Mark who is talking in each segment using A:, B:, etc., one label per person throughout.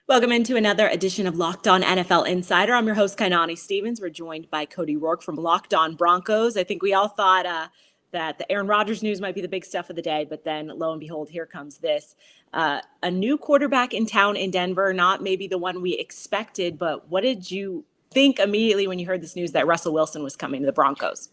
A: Welcome into another edition of Locked On NFL Insider. I'm your host, Kainani Stevens. We're joined by Cody Roark from Locked On Broncos. I think we all thought that the Aaron Rodgers news might be the big stuff of the day, but then lo and behold, here comes this. A new quarterback in town in Denver, not maybe the one we expected, but what did you think immediately when you heard this news that Russell Wilson was coming to the Broncos?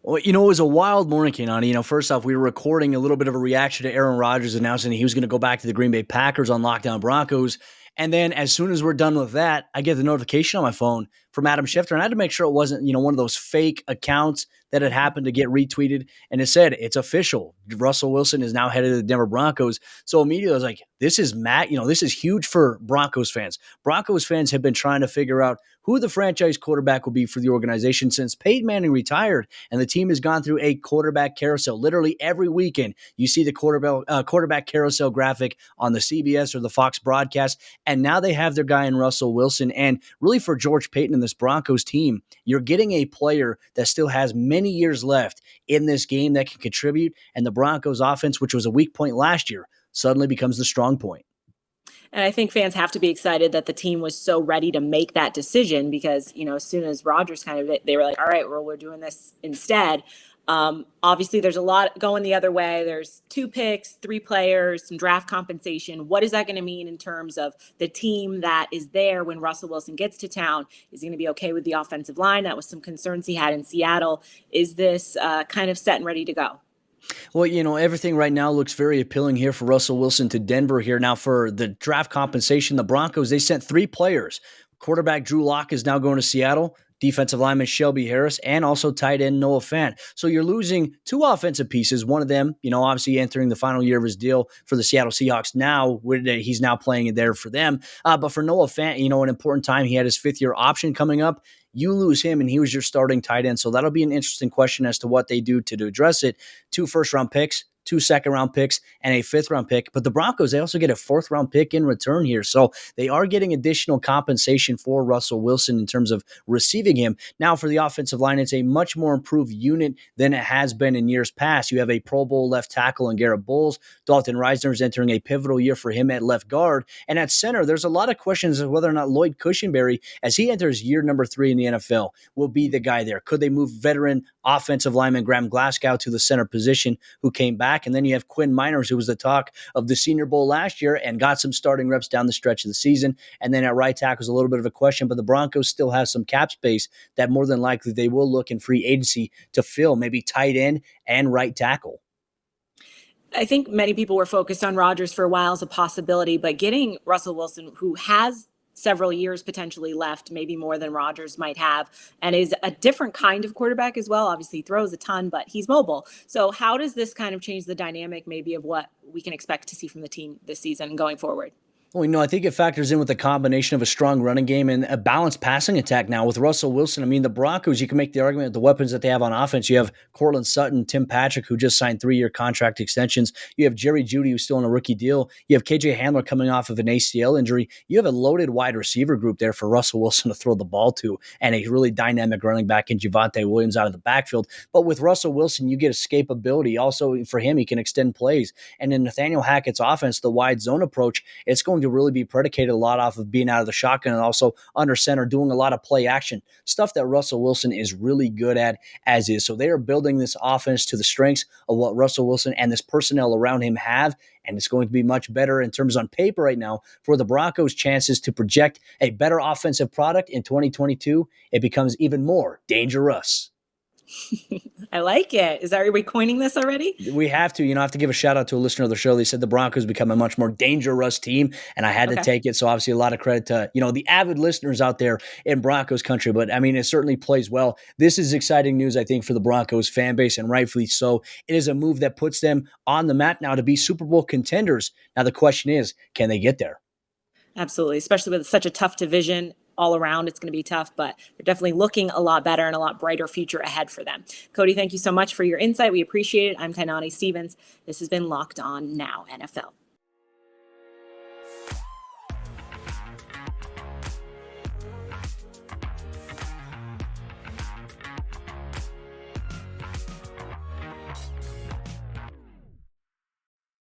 B: Well, it was a wild morning, Kainani. First off, we were recording a little bit of a reaction to Aaron Rodgers announcing he was going to go back to the Green Bay Packers on Lockdown Broncos. And then as soon as we're done with that, I get the notification on my phone from Adam Schefter. And I had to make sure it wasn't, one of those fake accounts that had happened to get retweeted. And it said, it's official. Russell Wilson is now headed to the Denver Broncos. So immediately I was like, this is this is huge for Broncos fans. Broncos fans have been trying to figure out who the franchise quarterback will be for the organization since Peyton Manning retired. And the team has gone through a quarterback carousel. Literally every weekend, you see the quarterback carousel graphic on the CBS or the Fox broadcast. And now they have their guy in Russell Wilson. And really for George Paton and this Broncos team, you're getting a player that still has many years left in this game that can contribute. And the Broncos offense, which was a weak point last year, suddenly becomes the strong point.
A: And I think fans have to be excited that the team was so ready to make that decision because, as soon as Rodgers they were like, all right, well, we're doing this instead. Obviously, there's a lot going the other way. There's 2 picks, 3 players, some draft compensation. What is that going to mean in terms of the team that is there when Russell Wilson gets to town? Is he going to be okay with the offensive line? That was some concerns he had in Seattle. Is this kind of set and ready to go?
B: Well, everything right now looks very appealing here for Russell Wilson to Denver here. Now for the draft compensation, the Broncos, they sent 3 players. Quarterback Drew Lock is now going to Seattle. Defensive lineman Shelby Harris, and also tight end Noah Fant. So you're losing 2 offensive pieces. One of them, obviously entering the final year of his deal for the Seattle Seahawks now. He's now playing there for them. But for Noah Fant, an important time. He had his 5th-year option coming up. You lose him, and he was your starting tight end. So that'll be an interesting question as to what they do to address it. 2 first-round picks, 2 second-round picks, and a 5th-round pick. But the Broncos, they also get a 4th-round pick in return here. So they are getting additional compensation for Russell Wilson in terms of receiving him. Now, for the offensive line, it's a much more improved unit than it has been in years past. You have a Pro Bowl left tackle in Garrett Bowles. Dalton Reisner is entering a pivotal year for him at left guard. And at center, there's a lot of questions of whether or not Lloyd Cushenberry, as he enters year number 3 in the NFL, will be the guy there. Could they move veteran offensive lineman Graham Glasgow to the center position, who came back? And then you have Quinn Miners, who was the talk of the Senior Bowl last year and got some starting reps down the stretch of the season. And then at right tackle is a little bit of a question, but the Broncos still have some cap space that more than likely they will look in free agency to fill, maybe tight end and right tackle.
A: I think many people were focused on Rodgers for a while as a possibility, but getting Russell Wilson, who has several years potentially left, maybe more than Rodgers might have, and is a different kind of quarterback as well. Obviously, he throws a ton, but he's mobile. So how does this kind of change the dynamic maybe of what we can expect to see from the team this season going forward?
B: Well, I think it factors in with a combination of a strong running game and a balanced passing attack now with Russell Wilson. The Broncos, you can make the argument with the weapons that they have on offense. You have Cortland Sutton, Tim Patrick, who just signed 3-year contract extensions. You have Jerry Jeudy, who's still on a rookie deal. You have KJ Hamler coming off of an ACL injury. You have a loaded wide receiver group there for Russell Wilson to throw the ball to, and a really dynamic running back in Javonte Williams out of the backfield. But with Russell Wilson, you get escapability. Also, for him, he can extend plays. And in Nathaniel Hackett's offense, the wide zone approach, it's going to really be predicated a lot off of being out of the shotgun and also under center, doing a lot of play action, stuff that Russell Wilson is really good at as is. So they are building this offense to the strengths of what Russell Wilson and this personnel around him have, and it's going to be much better in terms on paper right now for the Broncos' chances to project a better offensive product in 2022. It becomes even more dangerous.
A: I like it. Are we coining this already?
B: We have to. I have to give a shout out to a listener of the show. They said the Broncos become a much more dangerous team, and I had to take it. So obviously a lot of credit to, the avid listeners out there in Broncos country. But it certainly plays well. This is exciting news, I think, for the Broncos fan base, and rightfully so. It is a move that puts them on the map now to be Super Bowl contenders. Now the question is, can they get there?
A: Absolutely, especially with such a tough division. All around, it's going to be tough, but they're definitely looking a lot better and a lot brighter future ahead for them. Cody, thank you so much for your insight. We appreciate it. I'm Kainani Stevens. This has been Locked On Now NFL.